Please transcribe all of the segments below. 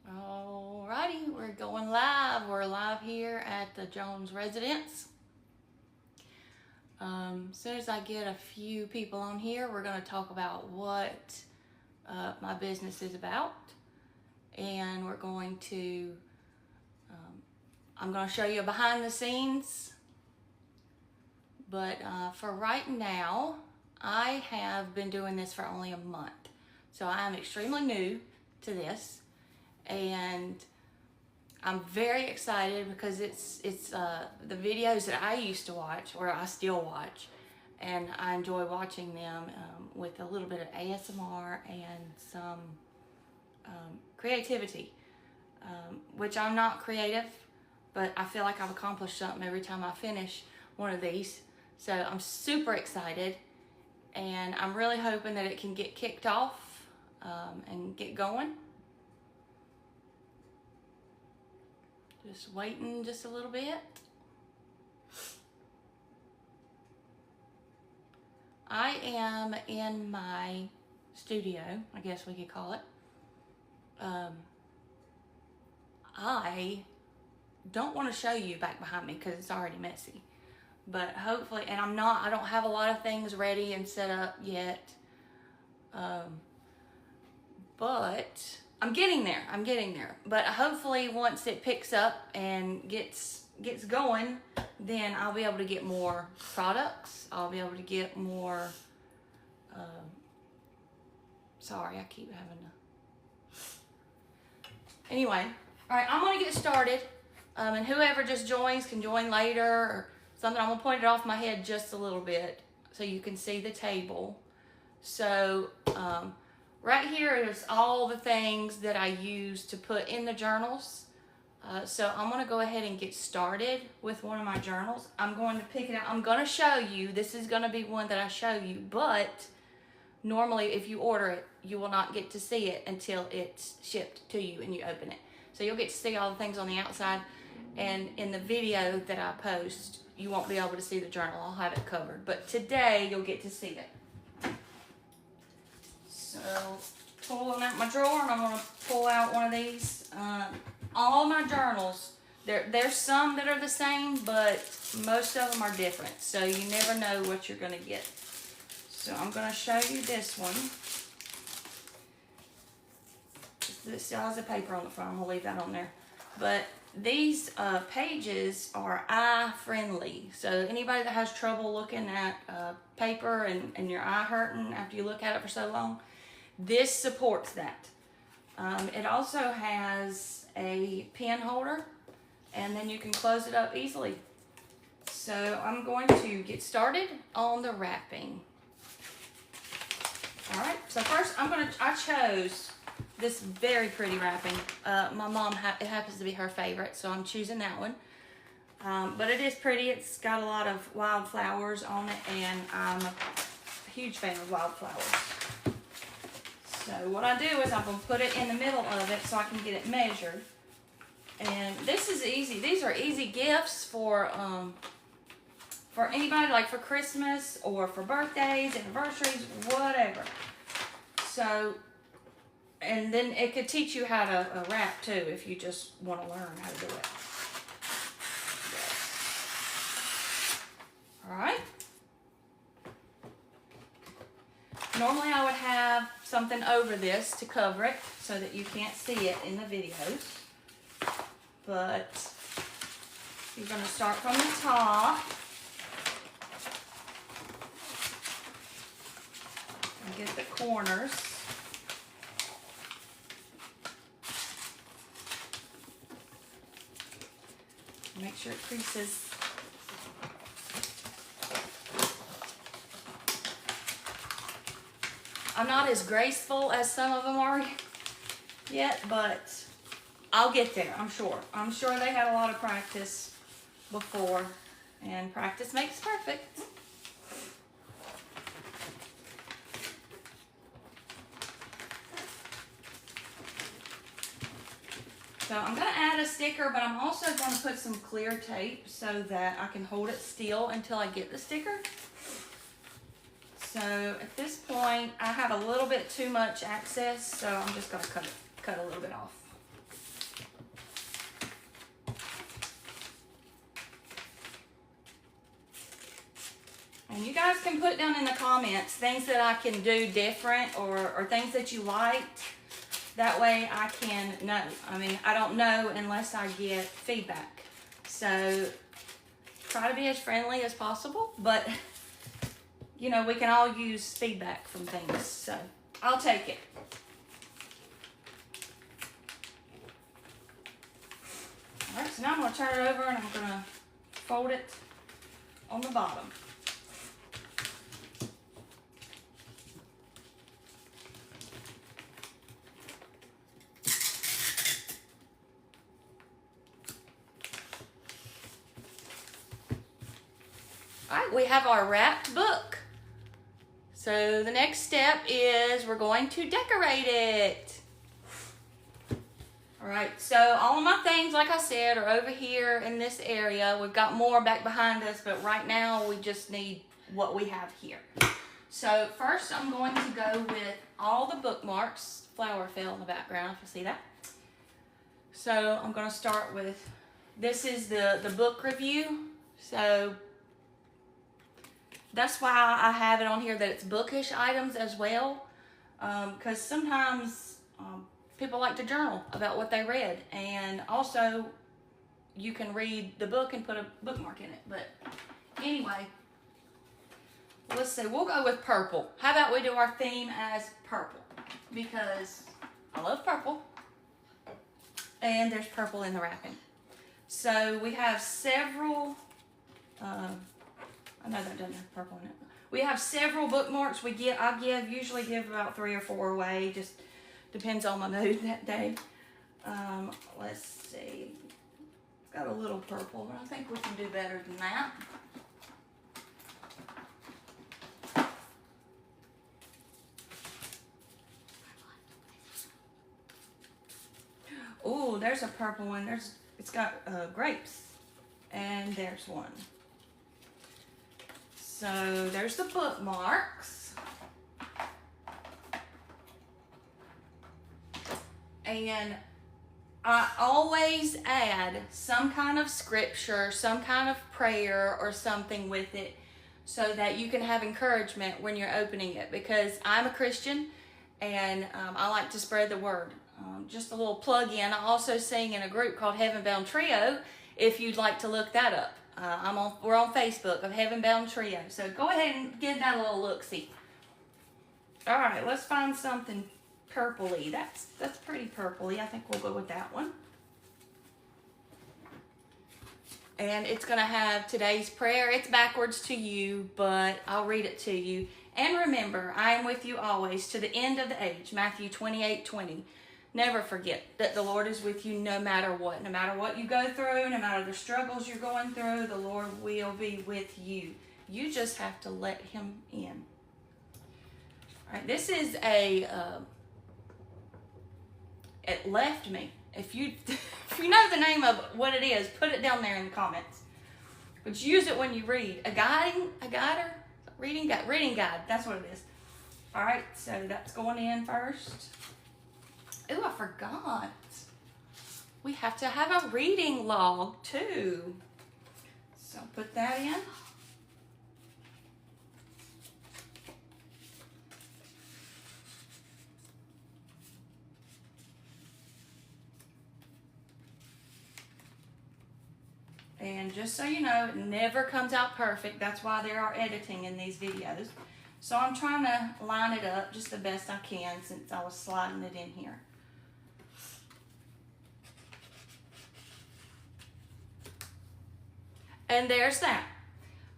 Alrighty, we're going live. We're live here at the Jones residence. As soon as I get a few people on here, we're going to talk about what my business is about. And we're going to, I'm going to show you behind the scenes. But for right now, I have been doing this for only a month. So I am extremely new to this. And I'm very excited because it's the videos that I used to watch, or I still watch, and I enjoy watching them with a little bit of ASMR and some creativity, which I'm not creative, but I feel like I've accomplished something every time I finish one of these. So I'm super excited, and I'm really hoping that it can get kicked off and get going. Just waiting just a little bit. I am in my studio, I guess we could call it. I don't want to show you back behind me because it's already messy. But hopefully, and I don't have a lot of things ready and set up yet. But I'm getting there. But hopefully once it picks up and gets going, then I'll be able to get more products. I'll be able to get more, sorry, I keep having to. Anyway, all right, I'm gonna get started. And whoever just joins can join later or something. I'm gonna point it off my head just a little bit so you can see the table. So, right here is all the things that I use to put in the journals. So I'm going to go ahead and get started with one of my journals. I'm going to pick it out. I'm going to show you. This is going to be one that I show you. But normally if you order it, you will not get to see it until it's shipped to you and you open it. So you'll get to see all the things on the outside. And in the video that I post, you won't be able to see the journal. I'll have it covered. But today you'll get to see it. So, pulling out my drawer, and I'm going to pull out one of these. All my journals, there's some that are the same, but most of them are different. So you never know what you're going to get. So I'm going to show you this one. This still has a paper on the front. I'm going to leave that on there. But these pages are eye friendly. So anybody that has trouble looking at paper and your eye hurting after you look at it for so long, this supports that. It also has a pen holder, and then you can close it up easily. So I'm going to get started on the wrapping. All right, so first I chose this very pretty wrapping. My mom, it happens to be her favorite, so I'm choosing that one. But it is pretty. It's got a lot of wildflowers on it, and I'm a huge fan of wildflowers. So what I do is I'm going to put it in the middle of it so I can get it measured. And this is easy. These are easy gifts for anybody, like for Christmas or for birthdays, anniversaries, whatever. So, and then it could teach you how to wrap too if you just want to learn how to do it. Yes. All right. Normally I would have something over this to cover it so that you can't see it in the videos. But you're going to start from the top and get the corners. Make sure it creases. I'm not as graceful as some of them are yet, but I'll get there, I'm sure. I'm sure they had a lot of practice before, and practice makes perfect. So I'm going to add a sticker, but I'm also going to put some clear tape so that I can hold it still until I get the sticker. So at this point, I have a little bit too much access, so I'm just going to cut a little bit off. And you guys can put down in the comments things that I can do different or things that you liked. That way I can know. I mean, I don't know unless I get feedback. So try to be as friendly as possible, but you know, we can all use feedback from things. So I'll take it. All right, so now I'm going to turn it over and I'm going to fold it on the bottom. All right, we have our wrapped book. So the next step is we're going to decorate it. All right, so all of my things, like I said, are over here in this area. We've got more back behind us, but right now we just need what we have here. So first I'm going to go with all the bookmarks. Flower fell in the background, if you see that. So I'm going to start with, this is the book review. So that's why I have it on here that it's bookish items as well. Because sometimes people like to journal about what they read. And also, you can read the book and put a bookmark in it. But anyway, let's see. We'll go with purple. How about we do our theme as purple? Because I love purple. And there's purple in the wrapping. So we have several... I know that doesn't have purple in it. We have several bookmarks. I usually give about 3 or 4 away. Just depends on my mood that day. Let's see. Got a little purple, but I think we can do better than that. Oh, there's a purple one. It's got grapes, and there's one. So there's the bookmarks. And I always add some kind of scripture, some kind of prayer or something with it so that you can have encouragement when you're opening it, because I'm a Christian and I like to spread the word. Just a little plug in. I also sing in a group called Heaven Bound Trio if you'd like to look that up. We're on Facebook of Heaven Bound Trio. So go ahead and give that a little look-see. All right, let's find something purpley. That's pretty purpley. I think we'll go with that one. And it's going to have today's prayer. It's backwards to you, but I'll read it to you. And remember, I am with you always to the end of the age. Matthew 28:20. Never forget that the Lord is with you no matter what. No matter what you go through, no matter the struggles you're going through, the Lord will be with you. You just have to let Him in. All right, this is it left me. If you know the name of what it is, put it down there in the comments. But use it when you read. Reading guide. That's what it is. All right, so that's going in first. Ooh, I forgot. We have to have a reading log too. So put that in. And just so you know, it never comes out perfect. That's why there are editing in these videos. So I'm trying to line it up just the best I can since I was sliding it in here. And there's that.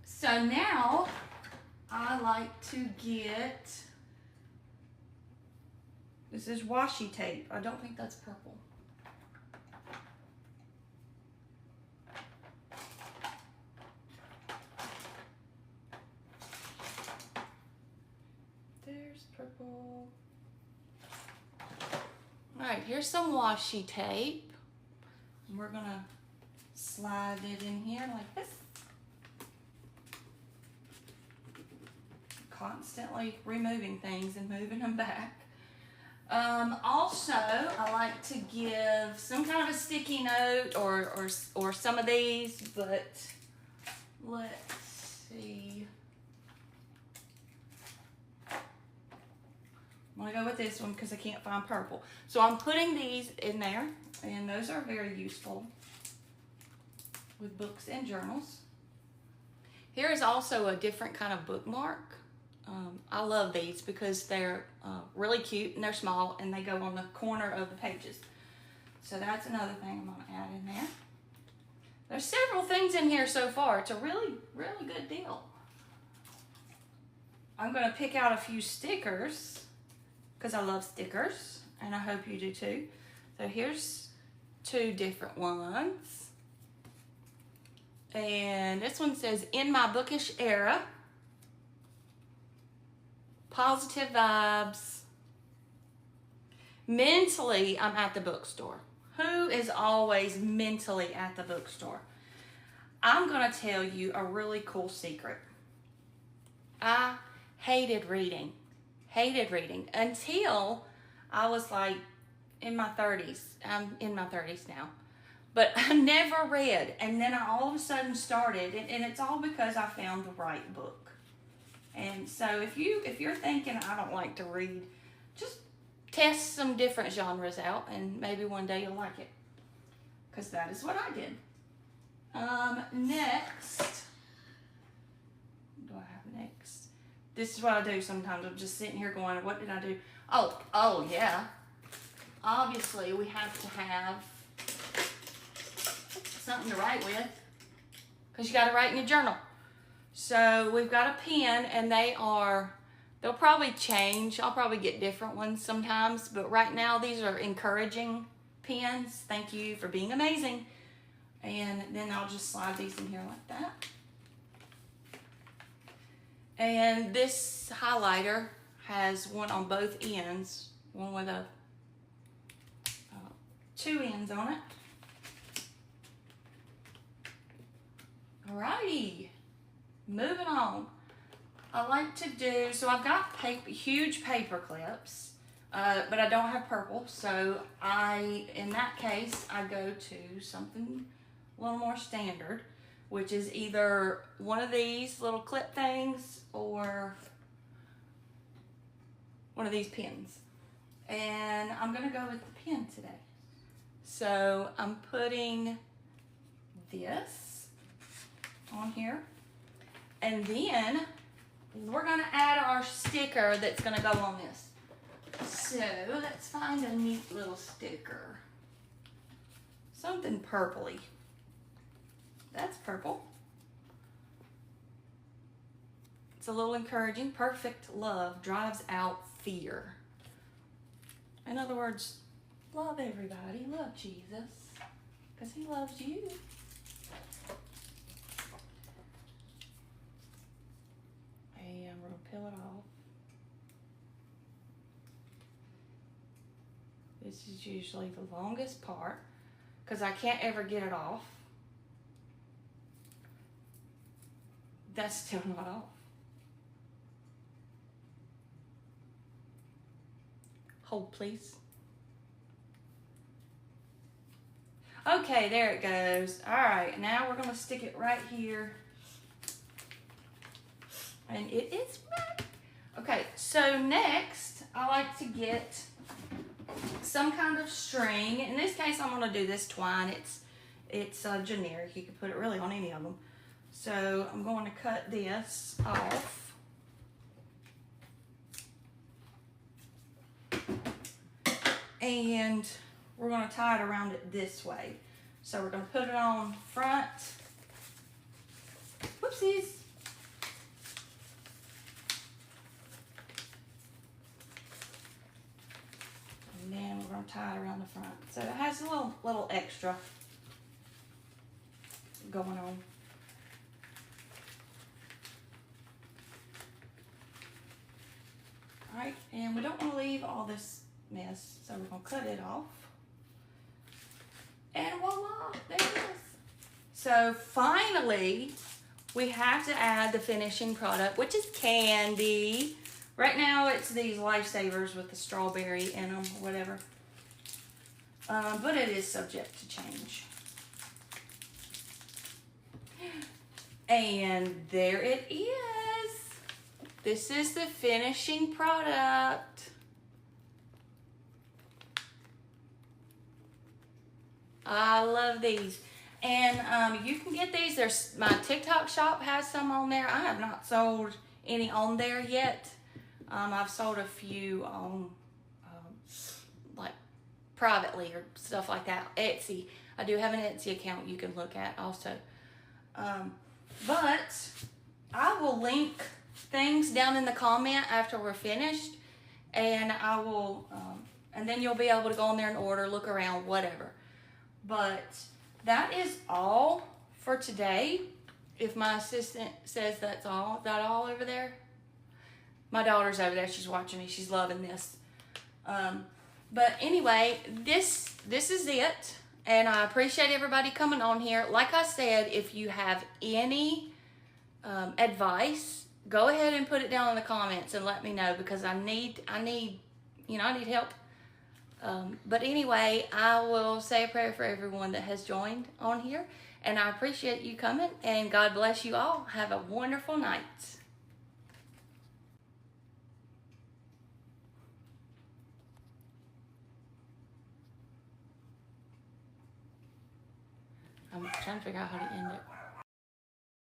So now I like to get, this is washi tape. I don't think that's purple. There's purple. All right, here's some washi tape. And we're gonna slide it in here like this. Constantly removing things and moving them back. Also, I like to give some kind of a sticky note or some of these, but let's see. want to go with this one because I can't find purple. So I'm putting these in there, and those are very useful with books and journals. Here is also a different kind of bookmark. I love these because they're really cute and they're small and they go on the corner of the pages. So that's another thing I'm going to add in there. There's several things in here so far. It's a really, really good deal. I'm going to pick out a few stickers because I love stickers and I hope you do too. So here's 2 different ones. And this one says, "In my bookish era, positive vibes. Mentally, I'm at the bookstore." Who is always mentally at the bookstore? I'm going to tell you a really cool secret. I hated reading until I was like in my 30s. I'm in my 30s now. But I never read, and then I all of a sudden started, and it's all because I found the right book. And so if you're thinking I don't like to read, just test some different genres out, and maybe one day you'll like it, because that is what I did. Next, what do I have next? This is what I do sometimes. I'm just sitting here going, what did I do? Oh yeah. Obviously, we have to have something to write with, because you got to write in your journal. So we've got a pen, and they'll probably change. I'll probably get different ones sometimes, but right now these are encouraging pens. Thank you for being amazing. And then I'll just slide these in here like that. And this highlighter has one on both ends, one with a 2 ends on it. Alrighty, moving on. I like to do, so I've got huge paper clips, but I don't have purple, so in that case, I go to something a little more standard, which is either one of these little clip things or one of these pins. And I'm gonna go with the pen today. So I'm putting this on here, and then we're gonna add our sticker that's gonna go on this. So let's find a neat little sticker. Something purpley. That's purple. It's a little encouraging. Perfect love drives out fear. In other words, love everybody. Love Jesus, because he loves you. And we're going to peel it off. This is usually the longest part because I can't ever get it off. That's still not off. Hold, please. Okay, there it goes. All right, now we're going to stick it right here. And it is back. Okay, so next, I like to get some kind of string. In this case, I'm going to do this twine. It's generic. You can put it really on any of them. So I'm going to cut this off. And we're going to tie it around it this way. So we're going to put it on front. Whoopsies. And then we're going to tie it around the front. So it has a little extra going on. All right, and we don't want to leave all this mess, so we're going to cut it off. And voila, there it is. So finally, we have to add the finishing product, which is candy. Right now, it's these Lifesavers with the strawberry in them, or whatever. But it is subject to change. And there it is. This is the finishing product. I love these. And you can get these. There's my TikTok shop has some on there. I have not sold any on there yet. I've sold a few on like privately or stuff like that. Etsy. I do have an Etsy account you can look at also. But I will link things down in the comment after we're finished, and I will, and then you'll be able to go on there and order, look around, whatever. But that is all for today. If my assistant says that's all, is that all over there? My daughter's over there. She's watching me. She's loving this. But anyway, this is it. And I appreciate everybody coming on here. Like I said, if you have any advice, go ahead and put it down in the comments and let me know, because I need help. But anyway, I will say a prayer for everyone that has joined on here. And I appreciate you coming. And God bless you all. Have a wonderful night. I'm trying to figure out how to end it.